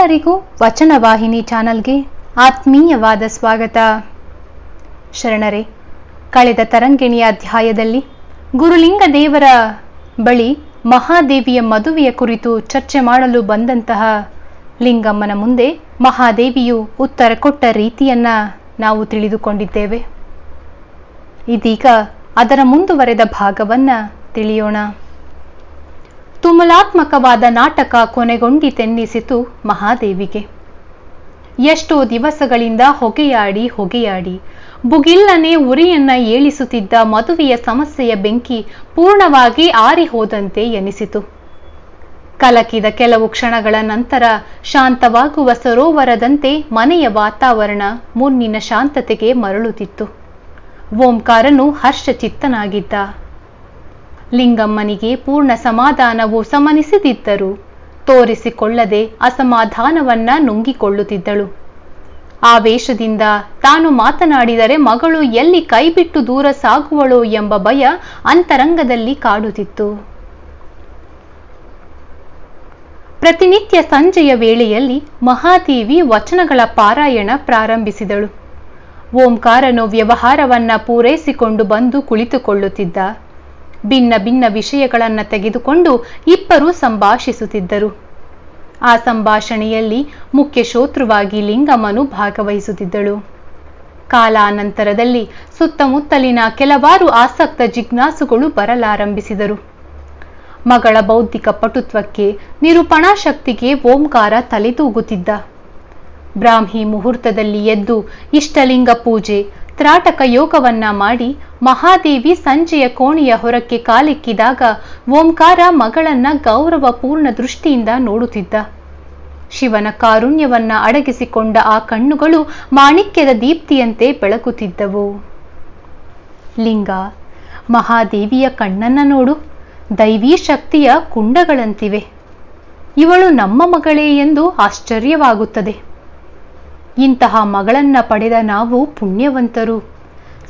ಎಲ್ಲರಿಗೂ ವಚನವಾಹಿನಿ ಚಾನಲ್ಗೆ ಆತ್ಮೀಯವಾದ ಸ್ವಾಗತ. ಶರಣರೇ, ಕಳೆದ ತರಂಗಿಣಿಯ ಅಧ್ಯಾಯದಲ್ಲಿ ಗುರುಲಿಂಗ ದೇವರ ಬಳಿ ಮಹಾದೇವಿಯ ಮದುವೆಯ ಕುರಿತು ಚರ್ಚೆ ಮಾಡಲು ಬಂದಂತಹ ಲಿಂಗಮ್ಮನ ಮುಂದೆ ಮಹಾದೇವಿಯು ಉತ್ತರ ಕೊಟ್ಟ ರೀತಿಯನ್ನ ನಾವು ತಿಳಿದುಕೊಂಡಿದ್ದೇವೆ. ಇದೀಗ ಅದರ ಮುಂದುವರೆದ ಭಾಗವನ್ನ ತಿಳಿಯೋಣ. ತುಮುಲಾತ್ಮಕವಾದ ನಾಟಕ ಕೊನೆಗೊಂಡಿತೆನ್ನಿಸಿತು ಮಹಾದೇವಿಗೆ. ಎಷ್ಟೋ ದಿವಸಗಳಿಂದ ಹೊಗೆಯಾಡಿ ಬುಗಿಲ್ಲನೆ ಉರಿಯನ್ನ ಏಳಿಸುತ್ತಿದ್ದ ಮದುವೆಯ ಸಮಸ್ಯೆಯ ಬೆಂಕಿ ಪೂರ್ಣವಾಗಿ ಆರಿಹೋದಂತೆ ಎನಿಸಿತು. ಕಲಕಿದ ಕೆಲವು ಕ್ಷಣಗಳ ನಂತರ ಶಾಂತವಾಗುವ ಸರೋವರದಂತೆ ಮನೆಯ ವಾತಾವರಣ ಮುನ್ನಿನ ಶಾಂತತೆಗೆ ಮರಳುತ್ತಿತ್ತು. ಓಂಕಾರನು ಹರ್ಷಚಿತ್ತನಾಗಿದ್ದ. ಲಿಂಗಮ್ಮನಿಗೆ ಪೂರ್ಣ ಸಮಾಧಾನವು ಸಮನಿಸಿದಿದ್ದರೂ ತೋರಿಸಿಕೊಳ್ಳದೆ ಅಸಮಾಧಾನವನ್ನ ನುಂಗಿಕೊಳ್ಳುತ್ತಿದ್ದಳು. ಆವೇಶದಿಂದ ತಾನು ಮಾತನಾಡಿದರೆ ಮಗಳು ಎಲ್ಲಿ ಕೈಬಿಟ್ಟು ದೂರ ಸಾಗುವಳೋ ಎಂಬ ಭಯ ಅಂತರಂಗದಲ್ಲಿ ಕಾಡುತ್ತಿತ್ತು. ಪ್ರತಿನಿತ್ಯ ಸಂಜೆಯ ವೇಳೆಯಲ್ಲಿ ಮಹಾದೇವಿ ವಚನಗಳ ಪಾರಾಯಣ ಪ್ರಾರಂಭಿಸಿದಳು. ಓಂಕಾರನು ವ್ಯವಹಾರವನ್ನ ಪೂರೈಸಿಕೊಂಡು ಬಂದು ಕುಳಿತುಕೊಳ್ಳುತ್ತಿದ್ದ. ಭಿನ್ನ ಭಿನ್ನ ವಿಷಯಗಳನ್ನು ತೆಗೆದುಕೊಂಡು ಇಬ್ಬರು ಸಂಭಾಷಿಸುತ್ತಿದ್ದರು. ಆ ಸಂಭಾಷಣೆಯಲ್ಲಿ ಮುಖ್ಯ ಶ್ರೋತೃವಾಗಿ ಲಿಂಗಮ್ಮನು ಭಾಗವಹಿಸುತ್ತಿದ್ದಳು. ಕಾಲಾನಂತರದಲ್ಲಿ ಸುತ್ತಮುತ್ತಲಿನ ಕೆಲವಾರು ಆಸಕ್ತ ಜಿಜ್ಞಾಸುಗಳು ಬರಲಾರಂಭಿಸಿದರು. ಮಗಳ ಬೌದ್ಧಿಕ ಪಟುತ್ವಕ್ಕೆ, ನಿರೂಪಣಾ ಶಕ್ತಿಗೆ ಓಂಕಾರ ತಲೆದೂಗುತ್ತಿದ್ದ. ಬ್ರಾಹ್ಮಿ ಮುಹೂರ್ತದಲ್ಲಿ ಎದ್ದು ಇಷ್ಟಲಿಂಗ ಪೂಜೆ, ತ್ರಾಟಕ ಯೋಗವನ್ನ ಮಾಡಿ ಮಹಾದೇವಿ ಸಂಜೆಯ ಕೋಣೆಯ ಹೊರಕ್ಕೆ ಕಾಲಿಕ್ಕಿದಾಗ ಓಂಕಾರ ಮಗಳನ್ನ ಗೌರವಪೂರ್ಣ ದೃಷ್ಟಿಯಿಂದ ನೋಡುತ್ತಿದ್ದ. ಶಿವನ ಕಾರುಣ್ಯವನ್ನ ಅಡಗಿಸಿಕೊಂಡ ಆ ಕಣ್ಣುಗಳು ಮಾಣಿಕ್ಯದ ದೀಪ್ತಿಯಂತೆ ಬೆಳಗುತ್ತಿದ್ದವು. ಲಿಂಗ, ಮಹಾದೇವಿಯ ಕಣ್ಣನ್ನ ನೋಡು, ದೈವೀ ಶಕ್ತಿಯ ಕುಂಡಗಳಂತಿವೆ. ಇವಳು ನಮ್ಮ ಮಗಳೇ ಎಂದು ಆಶ್ಚರ್ಯವಾಗುತ್ತದೆ. ಇಂತಹ ಮಗಳನ್ನ ಪಡೆದ ನಾವು ಪುಣ್ಯವಂತರು.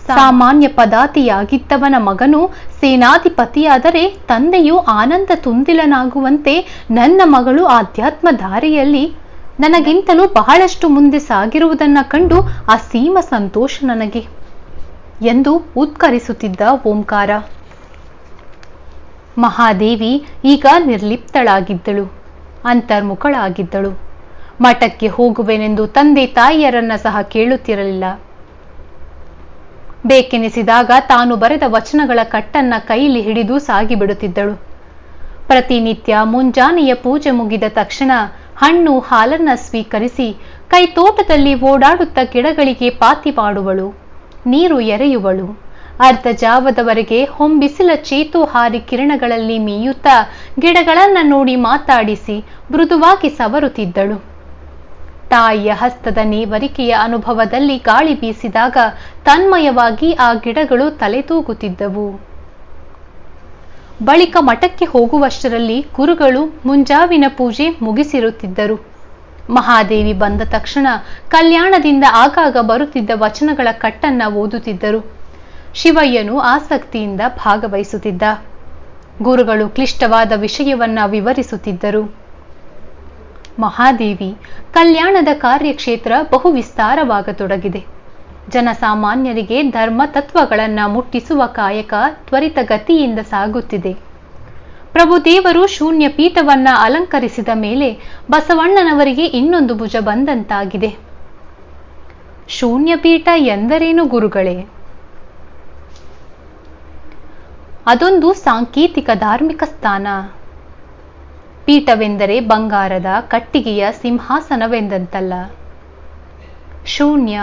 ಸಾಮಾನ್ಯ ಪದಾತಿಯಾಗಿದ್ದವನ ಮಗನು ಸೇನಾಧಿಪತಿಯಾದರೆ ತಂದೆಯು ಆನಂದ ತುಂದಿಲನಾಗುವಂತೆ ನನ್ನ ಮಗಳು ಆಧ್ಯಾತ್ಮ ದಾರಿಯಲ್ಲಿ ನನಗಿಂತಲೂ ಬಹಳಷ್ಟು ಮುಂದೆ ಸಾಗಿರುವುದನ್ನ ಕಂಡು ಅಸೀಮ ಸಂತೋಷ ನನಗೆ ಎಂದು ಉದ್ಕರಿಸುತ್ತಿದ್ದ ಓಂಕಾರ. ಮಹಾದೇವಿ ಈಗ ನಿರ್ಲಿಪ್ತಳಾಗಿದ್ದಳು, ಅಂತರ್ಮುಖಳಾಗಿದ್ದಳು. ಮಠಕ್ಕೆ ಹೋಗುವೆನೆಂದು ತಂದೆ ತಾಯಿಯರನ್ನ ಸಹ ಕೇಳುತ್ತಿರಲಿಲ್ಲ. ಬೇಕೆನಿಸಿದಾಗ ತಾನು ಬರೆದ ವಚನಗಳ ಕಟ್ಟನ್ನ ಕೈಲಿ ಹಿಡಿದು ಸಾಗಿಬಿಡುತ್ತಿದ್ದಳು. ಪ್ರತಿನಿತ್ಯ ಮುಂಜಾನೆಯ ಪೂಜೆ ಮುಗಿದ ತಕ್ಷಣ ಹಣ್ಣು ಹಾಲನ್ನ ಸ್ವೀಕರಿಸಿ ಕೈ ತೋಟದಲ್ಲಿ ಓಡಾಡುತ್ತಾ ಗಿಡಗಳಿಗೆ ಪಾತಿ ಮಾಡುವಳು, ನೀರು ಎರೆಯುವಳು. ಅರ್ಧ ಜಾವದವರೆಗೆ ಹೊಂಬಿಸಿಲ ಚೇತೋಹಾರಿ ಕಿರಣಗಳಲ್ಲಿ ಮೀಯುತ್ತಾ ಗಿಡಗಳನ್ನ ನೋಡಿ ಮಾತಾಡಿಸಿ ಮೃದುವಾಗಿ ಸವರುತ್ತಿದ್ದಳು. ತಾಯಿಯ ಹಸ್ತದ ನೇವರಿಕೆಯ ಅನುಭವದಲ್ಲಿ ಗಾಳಿ ಬೀಸಿದಾಗ ತನ್ಮಯವಾಗಿ ಆ ಗಿಡಗಳು ತಲೆತೂಗುತ್ತಿದ್ದವು. ಬಳಿಕ ಮಠಕ್ಕೆ ಹೋಗುವಷ್ಟರಲ್ಲಿ ಗುರುಗಳು ಮುಂಜಾವಿನ ಪೂಜೆ ಮುಗಿಸಿರುತ್ತಿದ್ದರು. ಮಹಾದೇವಿ ಬಂದ ತಕ್ಷಣ ಕಲ್ಯಾಣದಿಂದ ಆಗಾಗ ಬರುತ್ತಿದ್ದ ವಚನಗಳ ಕಟ್ಟನ್ನ ಓದುತ್ತಿದ್ದರು. ಶಿವಯ್ಯನು ಆಸಕ್ತಿಯಿಂದ ಭಾಗವಹಿಸುತ್ತಿದ್ದ. ಗುರುಗಳು ಕ್ಲಿಷ್ಟವಾದ ವಿಷಯವನ್ನ ವಿವರಿಸುತ್ತಿದ್ದರು. ಮಹಾದೇವಿ ಕಲ್ಯಾಣದ ಕಾರ್ಯಕ್ಷೇತ್ರ ಬಹು ವಿಸ್ತಾರವಾಗತೊಡಗಿದೆ. ಜನಸಾಮಾನ್ಯರಿಗೆ ಧರ್ಮ ತತ್ವಗಳನ್ನ ಮುಟ್ಟಿಸುವ ಕಾಯಕ ತ್ವರಿತಗತಿಯಿಂದ ಸಾಗುತ್ತಿದೆ. ಪ್ರಭುದೇವರು ಶೂನ್ಯ ಪೀಠವನ್ನ ಅಲಂಕರಿಸಿದ ಮೇಲೆ ಬಸವಣ್ಣನವರಿಗೆ ಇನ್ನೊಂದು ಭುಜ ಬಂದಂತಾಗಿದೆ. ಶೂನ್ಯ ಪೀಠ ಎಂದರೇನು ಗುರುಗಳೇ? ಅದೊಂದು ಸಾಂಕೇತಿಕ ಧಾರ್ಮಿಕ ಸ್ಥಾನ. ಪೀಠವೆಂದರೆ ಬಂಗಾರದ ಕಟ್ಟಿಗೆಯ ಸಿಂಹಾಸನವೆಂದಂತಲ್ಲ. ಶೂನ್ಯ,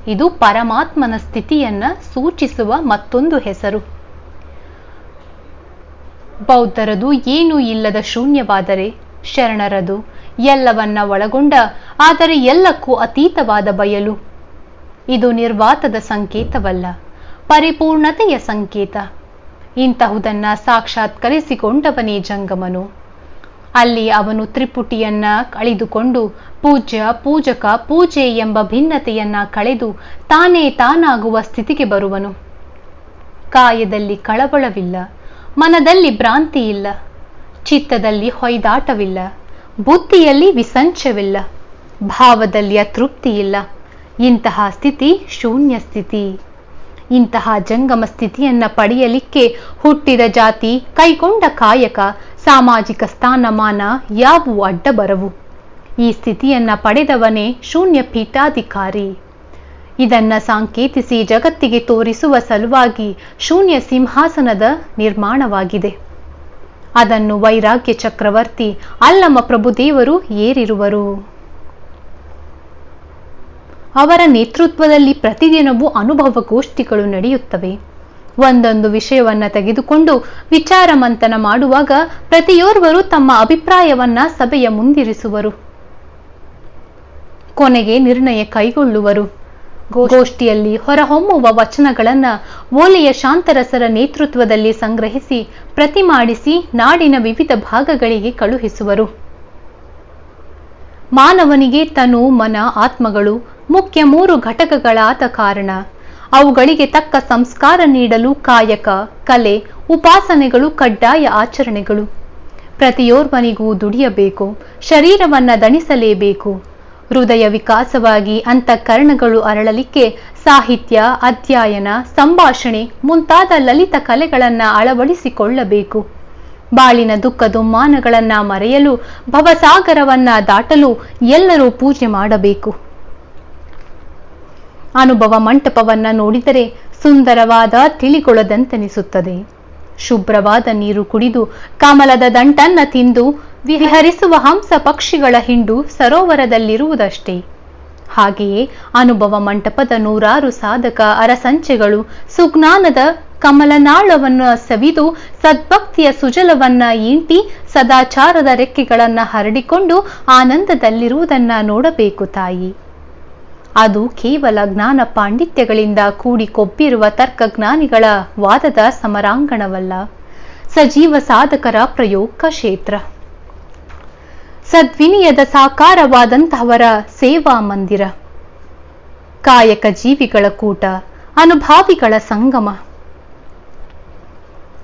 ಇದು ಪರಮಾತ್ಮನ ಸ್ಥಿತಿಯನ್ನ ಸೂಚಿಸುವ ಮತ್ತೊಂದು ಹೆಸರು. ಬೌದ್ಧರದು ಏನೂ ಇಲ್ಲದ ಶೂನ್ಯವಾದರೆ, ಶರಣರದು ಎಲ್ಲವನ್ನ ಒಳಗೊಂಡ ಆದರೆ ಎಲ್ಲಕ್ಕೂ ಅತೀತವಾದ ಬಯಲು. ಇದು ನಿರ್ವಾತದ ಸಂಕೇತವಲ್ಲ, ಪರಿಪೂರ್ಣತೆಯ ಸಂಕೇತ. ಇಂತಹುದನ್ನ ಸಾಕ್ಷಾತ್ಕರಿಸಿಕೊಂಡವನೇ ಜಂಗಮನು. ಅಲ್ಲಿ ಅವನು ತ್ರಿಪುಟಿಯನ್ನ ಕಳೆದುಕೊಂಡು ಪೂಜ್ಯ, ಪೂಜಕ, ಪೂಜೆ ಎಂಬ ಭಿನ್ನತೆಯನ್ನ ಕಳೆದು ತಾನೇ ತಾನಾಗುವ ಸ್ಥಿತಿಗೆ ಬರುವನು. ಕಾಯದಲ್ಲಿ ಕಳವಳವಿಲ್ಲ, ಮನದಲ್ಲಿ ಭ್ರಾಂತಿ ಇಲ್ಲ, ಚಿತ್ತದಲ್ಲಿ ಹೊಯ್ದಾಟವಿಲ್ಲ, ಬುದ್ಧಿಯಲ್ಲಿ ವಿಸಂಚವಿಲ್ಲ, ಭಾವದಲ್ಲಿ ಅತೃಪ್ತಿಯಿಲ್ಲ. ಇಂತಹ ಸ್ಥಿತಿ ಶೂನ್ಯ ಸ್ಥಿತಿ. ಇಂತಹ ಜಂಗಮ ಸ್ಥಿತಿಯನ್ನ ಪಡೆಯಲಿಕ್ಕೆ ಹುಟ್ಟಿದ ಜಾತಿ, ಕೈಗೊಂಡ ಕಾಯಕ, ಸಾಮಾಜಿಕ ಸ್ಥಾನಮಾನ ಯಾವುವು ಅಡ್ಡ ಬರವು. ಈ ಸ್ಥಿತಿಯನ್ನ ಪಡೆದವನೇ ಶೂನ್ಯ ಪೀಠಾಧಿಕಾರಿ. ಇದನ್ನ ಸಾಂಕೇತಿಸಿ ಜಗತ್ತಿಗೆ ತೋರಿಸುವ ಸಲುವಾಗಿ ಶೂನ್ಯ ಸಿಂಹಾಸನದ ನಿರ್ಮಾಣವಾಗಿದೆ. ಅದನ್ನು ವೈರಾಗ್ಯ ಚಕ್ರವರ್ತಿ ಅಲ್ಲಮ ಪ್ರಭುದೇವರು ಏರಿರುವರು. ಅವರ ನೇತೃತ್ವದಲ್ಲಿ ಪ್ರತಿದಿನವೂ ಅನುಭವ ಗೋಷ್ಠಿಗಳು ನಡೆಯುತ್ತವೆ. ಒಂದೊಂದು ವಿಷಯವನ್ನ ತೆಗೆದುಕೊಂಡು ವಿಚಾರ ಮಂಥನ ಮಾಡುವಾಗ ಪ್ರತಿಯೋರ್ವರು ತಮ್ಮ ಅಭಿಪ್ರಾಯವನ್ನ ಸಭೆಯ ಮುಂದಿರಿಸುವರು. ಕೊನೆಗೆ ನಿರ್ಣಯ ಕೈಗೊಳ್ಳುವರು. ಗೋಷ್ಠಿಯಲ್ಲಿ ಹೊರಹೊಮ್ಮುವ ವಚನಗಳನ್ನ ಓಲೆಯ ಶಾಂತರಸರ ನೇತೃತ್ವದಲ್ಲಿ ಸಂಗ್ರಹಿಸಿ ಪ್ರತಿ ಮಾಡಿಸಿ ನಾಡಿನ ವಿವಿಧ ಭಾಗಗಳಿಗೆ ಕಳುಹಿಸುವರು. ಮಾನವನಿಗೆ ತನು, ಮನ, ಆತ್ಮಗಳು ಮುಖ್ಯ 3 ಘಟಕಗಳಾದ ಕಾರಣ ಅವುಗಳಿಗೆ ತಕ್ಕ ಸಂಸ್ಕಾರ ನೀಡಲು ಕಾಯಕ, ಕಲೆ, ಉಪಾಸನೆಗಳು ಕಡ್ಡಾಯ ಆಚರಣೆಗಳು. ಪ್ರತಿಯೋರ್ವನಿಗೂ ದುಡಿಯಬೇಕು, ಶರೀರವನ್ನ ದಣಿಸಲೇಬೇಕು. ಹೃದಯ ವಿಕಾಸವಾಗಿ ಅಂತಃಕರಣಗಳು ಅರಳಲಿಕ್ಕೆ ಸಾಹಿತ್ಯ, ಅಧ್ಯಯನ, ಸಂಭಾಷಣೆ ಮುಂತಾದ ಲಲಿತ ಕಲೆಗಳನ್ನ ಅಳವಡಿಸಿಕೊಳ್ಳಬೇಕು. ಬಾಳಿನ ದುಃಖ ದುಮ್ಮಾನಗಳನ್ನ ಮರೆಯಲು, ಭವಸಾಗರವನ್ನ ದಾಟಲು ಎಲ್ಲರೂ ಪೂಜೆ ಮಾಡಬೇಕು. ಅನುಭವ ಮಂಟಪವನ್ನ ನೋಡಿದರೆ ಸುಂದರವಾದ ತಿಳಿಗೊಳದಂತೆನಿಸುತ್ತದೆ. ಶುಭ್ರವಾದ ನೀರು ಕುಡಿದು ಕಮಲದ ದಂಟನ್ನ ತಿಂದು ವಿಹರಿಸುವ ಹಂಸ ಪಕ್ಷಿಗಳ ಹಿಂಡು ಸರೋವರದಲ್ಲಿರುವುದಷ್ಟೇ. ಹಾಗೆಯೇ ಅನುಭವ ಮಂಟಪದ 100 ಸಾಧಕ ಅರಸಂಚೆಗಳು ಸುಜ್ಞಾನದ ಕಮಲನಾಳವನ್ನು ಸವಿದು ಸದ್ಭಕ್ತಿಯ ಸುಜಲವನ್ನ ಈಂಟಿ ಸದಾಚಾರದ ರೆಕ್ಕೆಗಳನ್ನ ಹರಡಿಕೊಂಡು ಆನಂದದಲ್ಲಿರುವುದನ್ನ ನೋಡಬೇಕು ತಾಯಿ. ಅದು ಕೇವಲ ಜ್ಞಾನ ಪಾಂಡಿತ್ಯಗಳಿಂದ ಕೂಡಿ ಕೊಬ್ಬಿರುವ ತರ್ಕಜ್ಞಾನಿಗಳ ವಾದದ ಸಮರಾಂಗಣವಲ್ಲ, ಸಜೀವ ಸಾಧಕರ ಪ್ರಯೋಗ ಕ್ಷೇತ್ರ. ಸದ್ವಿನಿಯದ ಸಾಕಾರವಾದಂತಹವರ ಸೇವಾ ಮಂದಿರ, ಕಾಯಕ ಜೀವಿಗಳ ಕೂಟ, ಅನುಭಾವಿಗಳ ಸಂಗಮ.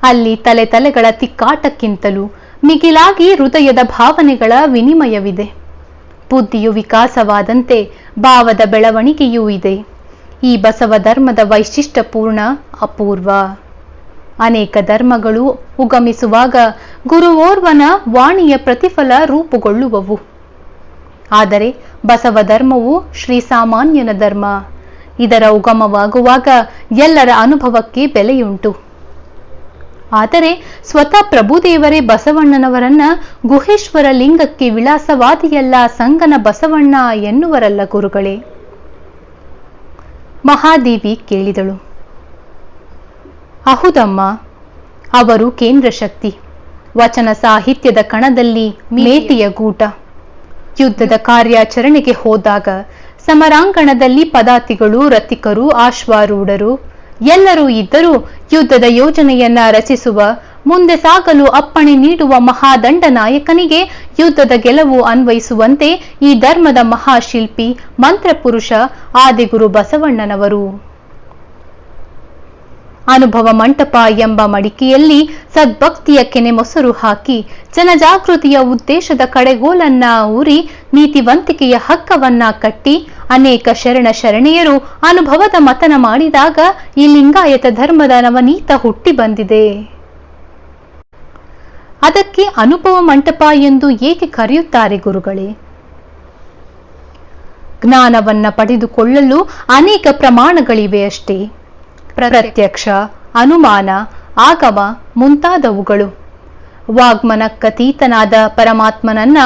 ಅಲ್ಲಿ ತಲೆ ತಲೆಗಳ ತಿಕ್ಕಾಟಕ್ಕಿಂತಲೂ ಮಿಗಿಲಾಗಿ ಹೃದಯದ ಭಾವನೆಗಳ ವಿನಿಮಯವಿದೆ. ಬುದ್ಧಿಯು ವಿಕಾಸವಾದಂತೆ ಭಾವದ ಬೆಳವಣಿಗೆಯೂ ಇದೆ. ಈ ಬಸವ ಧರ್ಮದ ವೈಶಿಷ್ಟ್ಯಪೂರ್ಣ ಅಪೂರ್ವ. ಅನೇಕ ಧರ್ಮಗಳು ಉಗಮಿಸುವಾಗ ಗುರುವೋರ್ವನ ವಾಣಿಯ ಪ್ರತಿಫಲ ರೂಪುಗೊಳ್ಳುವವು. ಆದರೆ ಬಸವ ಧರ್ಮವು ಶ್ರೀಸಾಮಾನ್ಯನ ಧರ್ಮ. ಇದರ ಉಗಮವಾಗುವಾಗ ಎಲ್ಲರ ಅನುಭವಕ್ಕೆ ಬೆಲೆಯುಂಟು. ಆದರೆ ಸ್ವತಃ ಪ್ರಭುದೇವರೇ ಬಸವಣ್ಣನವರನ್ನ ಗುಹೇಶ್ವರ ಲಿಂಗಕ್ಕೆ ವಿಳಾಸವಾದಿಯಲ್ಲ ಸಂಗನ ಬಸವಣ್ಣ ಎನ್ನುವರಲ್ಲ ಗುರುಗಳೇ. ಮಹಾದೇವಿ ಕೇಳಿದಳು. ಅಹುದಮ್ಮ, ಅವರು ಕೇಂದ್ರ ಶಕ್ತಿ, ವಚನ ಸಾಹಿತ್ಯದ ಕಣದಲ್ಲಿ ಮೇತಿಯ ಗೂಟ. ಯುದ್ಧದ ಕಾರ್ಯಾಚರಣೆಗೆ ಹೋದಾಗ ಸಮರಾಂಗಣದಲ್ಲಿ ಪದಾತಿಗಳು, ರಥಿಕರು, ಆಶ್ವಾರೂಢರು ಎಲ್ಲರೂ ಇದ್ದರೂ ಯುದ್ಧದ ಯೋಜನೆಯನ್ನ ರಚಿಸುವ, ಮುಂದೆ ಸಾಗಲು ಅಪ್ಪಣೆ ನೀಡುವ ಮಹಾದಂಡ ನಾಯಕನಿಗೆ ಯುದ್ಧದ ಗೆಲುವು ಅನ್ವಯಿಸುವಂತೆ ಈ ಧರ್ಮದ ಮಹಾಶಿಲ್ಪಿ ಮಂತ್ರಪುರುಷ ಆದಿಗುರು ಬಸವಣ್ಣನವರು. ಅನುಭವ ಮಂಟಪ ಎಂಬ ಮಡಿಕೆಯಲ್ಲಿ ಸದ್ಭಕ್ತಿಯ ಕೆನೆ ಮೊಸರು ಹಾಕಿ ಜನಜಾಗೃತಿಯ ಉದ್ದೇಶದ ಕಡೆಗೋಲನ್ನ ಊರಿ ನೀತಿವಂತಿಕೆಯ ಹಕ್ಕವನ್ನ ಕಟ್ಟಿ ಅನೇಕ ಶರಣೆಯರು ಅನುಭವದ ಮತನ ಮಾಡಿದಾಗ ಈ ಲಿಂಗಾಯತ ಧರ್ಮದ ನವನೀತ ಹುಟ್ಟಿ ಬಂದಿದೆ. ಅದಕ್ಕೆ ಅನುಭವ ಮಂಟಪ ಎಂದು ಏಕೆ ಕರೆಯುತ್ತಾರೆ ಗುರುಗಳೇ? ಜ್ಞಾನವನ್ನ ಪಡೆದುಕೊಳ್ಳಲು ಅನೇಕ ಪ್ರಮಾಣಗಳಿವೆ ಅಷ್ಟೇ. ಪ್ರತ್ಯಕ್ಷ, ಅನುಮಾನ, ಆಗಮ ಮುಂತಾದವುಗಳು. ವಾಗ್ಮನಕ್ಕತೀತನಾದ ಪರಮಾತ್ಮನನ್ನ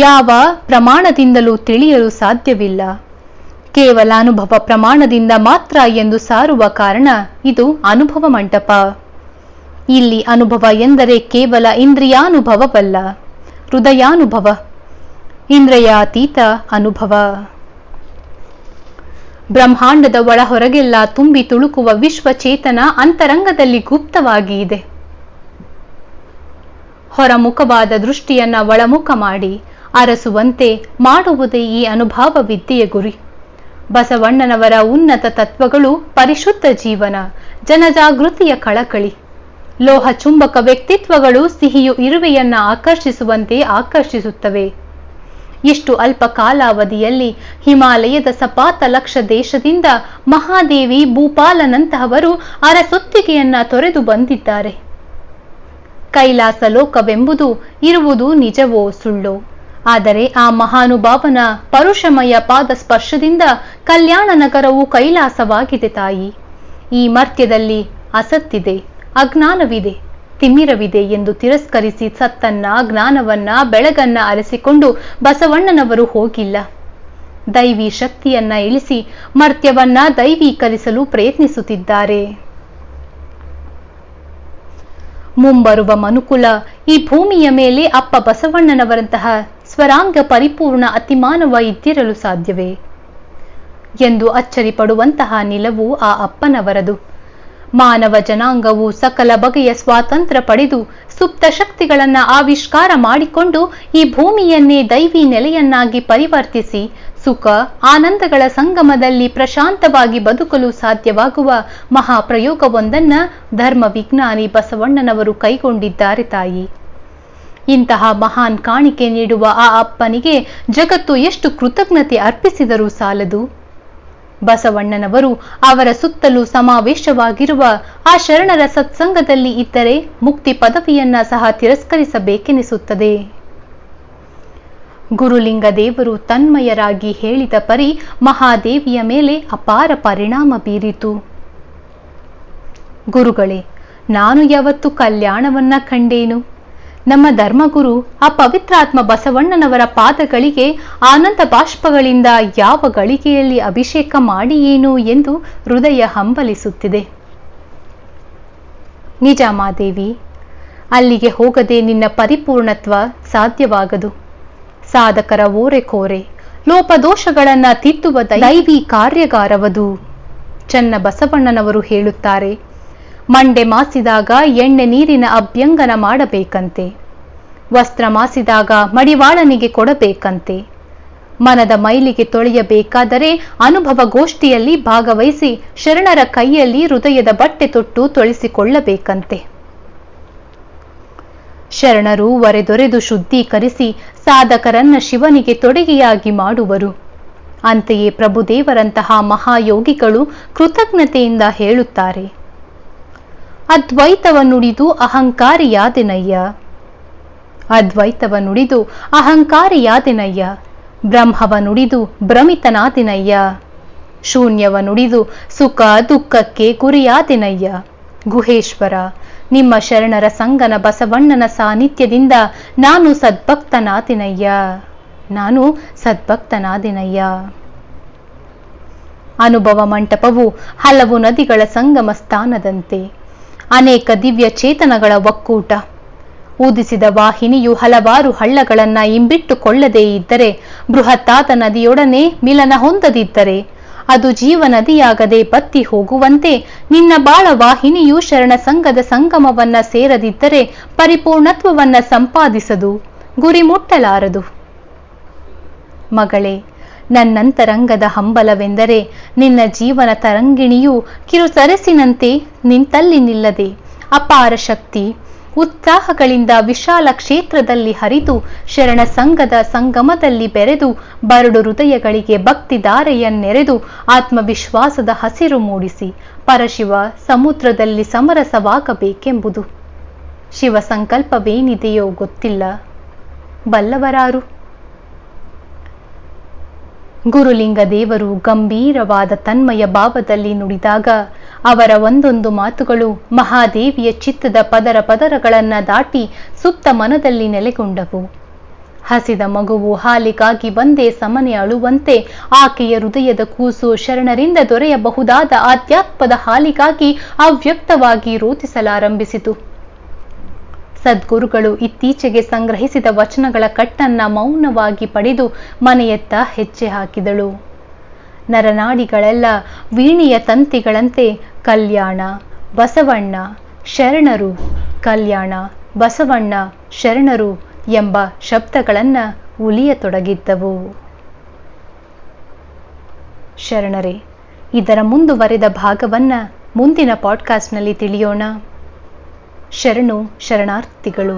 ಯಾವ ಪ್ರಮಾಣದಿಂದಲೂ ತಿಳಿಯಲು ಸಾಧ್ಯವಿಲ್ಲ. ಕೇವಲ ಅನುಭವ ಪ್ರಮಾಣದಿಂದ ಮಾತ್ರ ಎಂದು ಸಾರುವ ಕಾರಣ ಇದು ಅನುಭವ ಮಂಟಪ. ಇಲ್ಲಿ ಅನುಭವ ಎಂದರೆ ಕೇವಲ ಇಂದ್ರಿಯಾನುಭವವಲ್ಲ, ಹೃದಯಾನುಭವ, ಇಂದ್ರಿಯಾತೀತ ಅನುಭವ. ಬ್ರಹ್ಮಾಂಡದ ಒಳ ಹೊರಗೆಲ್ಲ ತುಂಬಿ ತುಳುಕುವ ವಿಶ್ವಚೇತನ ಅಂತರಂಗದಲ್ಲಿ ಗುಪ್ತವಾಗಿ ಇದೆ. ಹೊರಮುಖವಾದ ದೃಷ್ಟಿಯನ್ನ ಒಳಮುಖ ಮಾಡಿ ಅರಸುವಂತೆ ಮಾಡುವುದೇ ಈ ಅನುಭವ ವಿದ್ಯೆಯ ಗುರಿ. ಬಸವಣ್ಣನವರ ಉನ್ನತ ತತ್ವಗಳು ಪರಿಶುದ್ಧ ಜೀವನ, ಜನಜಾಗೃತಿಯ ಕಳಕಳಿ. ಲೋಹ ಚುಂಬಕ ವ್ಯಕ್ತಿತ್ವಗಳು ಸಿಹಿಯು ಇರುವೆಯನ್ನ ಆಕರ್ಷಿಸುವಂತೆ ಆಕರ್ಷಿಸುತ್ತವೆ. ಇಷ್ಟು ಅಲ್ಪ ಕಾಲಾವಧಿಯಲ್ಲಿ ಹಿಮಾಲಯದ ಸಪಾತ ಲಕ್ಷ ದೇಶದಿಂದ ಮಹಾದೇವಿ ಭೂಪಾಲನಂತಹವರು ಅರಸೊತ್ತಿಗೆಯನ್ನ ತೊರೆದು ಬಂದಿದ್ದಾರೆ. ಕೈಲಾಸ ಲೋಕವೆಂಬುದು ಇರುವುದು ನಿಜವೋ ಸುಳ್ಳೋ, ಆದರೆ ಆ ಮಹಾನುಭಾವನ ಪರುಷಮಯ ಪಾದ ಸ್ಪರ್ಶದಿಂದ ಕಲ್ಯಾಣ ನಗರವು ಕೈಲಾಸವಾಗಿದೆ ತಾಯಿ. ಈ ಮರ್ತ್ಯದಲ್ಲಿ ಅಸತ್ತಿದೆ, ಅಜ್ಞಾನವಿದೆ, ತಿಮಿರವಿದೆ ಎಂದು ತಿರಸ್ಕರಿಸಿ ಸತ್ತನ್ನ, ಜ್ಞಾನವನ್ನ, ಬೆಳಗನ್ನ ಅರಸಿಕೊಂಡು ಬಸವಣ್ಣನವರು ಹೋಗಿಲ್ಲ. ದೈವಿ ಶಕ್ತಿಯನ್ನ ಇಳಿಸಿ ಮರ್ತ್ಯವನ್ನ ದೈವೀಕರಿಸಲು ಪ್ರಯತ್ನಿಸುತ್ತಿದ್ದಾರೆ. ಮುಂಬರುವ ಮನುಕುಲ ಈ ಭೂಮಿಯ ಮೇಲೆ ಅಪ್ಪ ಬಸವಣ್ಣನವರಂತಹ ಸ್ವರಾಂಗ ಪರಿಪೂರ್ಣ ಅತಿಮಾನವ ಇದ್ದಿರಲು ಸಾಧ್ಯವೇ ಎಂದು ಅಚ್ಚರಿ ಪಡುವಂತಹ ನಿಲವು ಆ ಅಪ್ಪನವರದು. ಮಾನವ ಜನಾಂಗವು ಸಕಲ ಬಗೆಯ ಸ್ವಾತಂತ್ರ್ಯ ಪಡೆದು ಸುಪ್ತ ಶಕ್ತಿಗಳನ್ನ ಆವಿಷ್ಕಾರ ಮಾಡಿಕೊಂಡು ಈ ಭೂಮಿಯನ್ನೇ ದೈವಿ ನೆಲೆಯನ್ನಾಗಿ ಪರಿವರ್ತಿಸಿ ಸುಖ ಆನಂದಗಳ ಸಂಗಮದಲ್ಲಿ ಪ್ರಶಾಂತವಾಗಿ ಬದುಕಲು ಸಾಧ್ಯವಾಗುವ ಮಹಾಪ್ರಯೋಗವೊಂದನ್ನ ಧರ್ಮ ವಿಜ್ಞಾನಿ ಬಸವಣ್ಣನವರು ಕೈಗೊಂಡಿದ್ದಾರೆ ತಾಯಿ. ಇಂತಹ ಮಹಾನ್ ಕಾಣಿಕೆ ನೀಡುವ ಆ ಅಪ್ಪನಿಗೆ ಜಗತ್ತು ಎಷ್ಟು ಕೃತಜ್ಞತೆ ಅರ್ಪಿಸಿದರೂ ಸಾಲದು. ಬಸವಣ್ಣನವರು ಅವರ ಸುತ್ತಲೂ ಸಮಾವೇಶವಾಗಿರುವ ಆ ಶರಣರ ಸತ್ಸಂಗದಲ್ಲಿ ಇದ್ದರೆ ಮುಕ್ತಿ ಪದವಿಯನ್ನ ಸಹ ತಿರಸ್ಕರಿಸಬೇಕೆನಿಸುತ್ತದೆ. ಗುರುಲಿಂಗ ದೇವರು ತನ್ಮಯರಾಗಿ ಹೇಳಿದ ಪರಿ ಮಹಾದೇವಿಯ ಮೇಲೆ ಅಪಾರ ಪರಿಣಾಮ ಬೀರಿತು. ಗುರುಗಳೇ, ನಾನು ಯಾವತ್ತು ಕಲ್ಯಾಣವನ್ನ ಕಂಡೇನು? ನಮ್ಮ ಧರ್ಮಗುರು ಆ ಪವಿತ್ರಾತ್ಮ ಬಸವಣ್ಣನವರ ಪಾದಗಳಿಗೆ ಆನಂದ ಬಾಷ್ಪಗಳಿಂದ ಯಾವ ಗಳಿಗೆಯಲ್ಲಿ ಅಭಿಷೇಕ ಮಾಡಿಯೇನು ಎಂದು ಹೃದಯ ಹಂಬಲಿಸುತ್ತಿದೆ. ನಿಜ ಮಾದೇವಿ, ಅಲ್ಲಿಗೆ ಹೋಗದೆ ನಿನ್ನ ಪರಿಪೂರ್ಣತ್ವ ಸಾಧ್ಯವಾಗದು. ಸಾಧಕರ ಓರೆಕೋರೆ ಲೋಪದೋಷಗಳನ್ನ ತಿದ್ದುವ ದೈವಿ ಕಾರ್ಯಗಾರವದು. ಚನ್ನ ಬಸವಣ್ಣನವರು ಹೇಳುತ್ತಾರೆ, ಮಂಡೆ ಮಾಸಿದಾಗ ಎಣ್ಣೆ ನೀರಿನ ಅಭ್ಯಂಗನ ಮಾಡಬೇಕಂತೆ, ವಸ್ತ್ರ ಮಾಸಿದಾಗ ಮಡಿವಾಳನಿಗೆ ಕೊಡಬೇಕಂತೆ, ಮನದ ಮೈಲಿಗೆ ತೊಳೆಯಬೇಕಾದರೆ ಅನುಭವ ಗೋಷ್ಠಿಯಲ್ಲಿ ಭಾಗವಹಿಸಿ ಶರಣರ ಕೈಯಲ್ಲಿ ಹೃದಯದ ಬಟ್ಟೆ ತೊಟ್ಟು ತೊಳೆಸಿಕೊಳ್ಳಬೇಕಂತೆ. ಶರಣರು ಒರೆದೊರೆದು ಶುದ್ಧೀಕರಿಸಿ ಸಾಧಕರನ್ನ ಶಿವನಿಗೆ ತೊಡಗಿಯಾಗಿ ಮಾಡುವರು. ಅಂತೆಯೇ ಪ್ರಭುದೇವರಂತಹ ಮಹಾಯೋಗಿಗಳು ಕೃತಜ್ಞತೆಯಿಂದ ಹೇಳುತ್ತಾರೆ, ಅದ್ವೈತವ ನುಡಿದು ಅಹಂಕಾರಿಯಾದೆನಯ್ಯ, ಅದ್ವೈತವ ನುಡಿದು ಅಹಂಕಾರಿಯಾದೆನಯ್ಯ, ಬ್ರಹ್ಮವ ನುಡಿದು ಭ್ರಮಿತನಾದೆನಯ್ಯ, ಶೂನ್ಯವ ನುಡಿದು ಸುಖ ದುಃಖಕ್ಕೆ ಗುರಿಯಾದೆನಯ್ಯ. ಗುಹೇಶ್ವರ, ನಿಮ್ಮ ಶರಣರ ಸಂಗನ ಬಸವಣ್ಣನ ಸಾನ್ನಿಧ್ಯದಿಂದ ನಾನು ಸದ್ಭಕ್ತನಾದಿನಯ್ಯ, ನಾನು ಸದ್ಭಕ್ತನಾದಿನಯ್ಯ. ಅನುಭವ ಮಂಟಪವು ಹಲವು ನದಿಗಳ ಸಂಗಮ ಸ್ಥಾನದಂತೆ, ಅನೇಕ ದಿವ್ಯ ಚೇತನಗಳ ಒಕ್ಕೂಟ. ಊದಿಸಿದ ವಾಹಿನಿಯು ಹಲವಾರು ಹಳ್ಳಗಳನ್ನ ಇಂಬಿಟ್ಟುಕೊಳ್ಳದೇ ಇದ್ದರೆ, ಬೃಹತ್ತಾದ ನದಿಯೊಡನೆ ಮಿಲನ ಹೊಂದದಿದ್ದರೆ, ಅದು ಜೀವ ನದಿಯಾಗದೆ ಬತ್ತಿ ಹೋಗುವಂತೆ ನಿನ್ನ ಬಾಳ ವಾಹಿನಿಯು ಶರಣ ಸಂಘದ ಸಂಗಮವನ್ನ ಸೇರದಿದ್ದರೆ ಪರಿಪೂರ್ಣತ್ವವನ್ನ ಸಂಪಾದಿಸದು, ಗುರಿ ಮುಟ್ಟಲಾರದು. ಮಗಳೇ, ನನ್ನಂತರಂಗದ ಹಂಬಲವೆಂದರೆ ನಿನ್ನ ಜೀವನ ತರಂಗಿಣಿಯು ಕಿರುಸರಸಿನಂತೆ ನಿಂತಲ್ಲಿ ನಿಲ್ಲದೆ ಅಪಾರ ಶಕ್ತಿ ಉತ್ಸಾಹಗಳಿಂದ ವಿಶಾಲ ಕ್ಷೇತ್ರದಲ್ಲಿ ಹರಿದು ಶರಣ ಸಂಘದ ಸಂಗಮದಲ್ಲಿ ಬೆರೆದು ಬರಡು ಹೃದಯಗಳಿಗೆ ಭಕ್ತಿ ಧಾರೆಯನ್ನೆರೆದು ಆತ್ಮವಿಶ್ವಾಸದ ಹಸಿರು ಮೂಡಿಸಿ ಪರಶಿವ ಸಮುದ್ರದಲ್ಲಿ ಸಮರಸವಾಗಬೇಕೆಂಬುದು. ಶಿವ ಸಂಕಲ್ಪವೇನಿದೆಯೋ ಗೊತ್ತಿಲ್ಲ, ಬಲ್ಲವರಾರು? ಗುರುಲಿಂಗ ದೇವರು ಗಂಭೀರವಾದ ತನ್ಮಯ ಭಾವದಲ್ಲಿ ನುಡಿದಾಗ ಅವರ ಒಂದೊಂದು ಮಾತುಗಳು ಮಹಾದೇವಿಯ ಚಿತ್ತದ ಪದರ ಪದರಗಳನ್ನ ದಾಟಿ ಸುಪ್ತ ಮನದಲ್ಲಿ ನೆಲೆಗೊಂಡವು. ಹಸಿದ ಮಗುವು ಹಾಲಿಗಾಗಿ ಬಂದೇ ಸಮನೆ ಅಳುವಂತೆ ಆಕೆಯ ಹೃದಯದ ಕೂಸು ಶರಣರಿಂದ ದೊರೆಯಬಹುದಾದ ಆಧ್ಯಾತ್ಮದ ಹಾಲಿಗಾಗಿ ಅವ್ಯಕ್ತವಾಗಿ ರೋಧಿಸಲಾರಂಭಿಸಿತು. ಸದ್ಗುರುಗಳು ಇತ್ತೀಚೆಗೆ ಸಂಗ್ರಹಿಸಿದ ವಚನಗಳ ಕಟ್ಟನ್ನ ಮೌನವಾಗಿ ಪಡೆದು ಮನೆಯತ್ತ ಹೆಜ್ಜೆ ಹಾಕಿದಳು. ನರನಾಡಿಗಳೆಲ್ಲ ವೀಣೆಯ ತಂತಿಗಳಂತೆ ಕಲ್ಯಾಣ ಬಸವಣ್ಣ ಶರಣರು, ಕಲ್ಯಾಣ ಬಸವಣ್ಣ ಶರಣರು ಎಂಬ ಶಬ್ದಗಳನ್ನ ಉಲಿಯತೊಡಗಿದ್ದವು. ಶರಣರೇ, ಇದರ ಮುಂದುವರೆದ ಭಾಗವನ್ನ ಮುಂದಿನ ಪಾಡ್ಕಾಸ್ಟ್ನಲ್ಲಿ ತಿಳಿಯೋಣ. ಶರಣು ಶರಣಾರ್ಥಿಗಳು.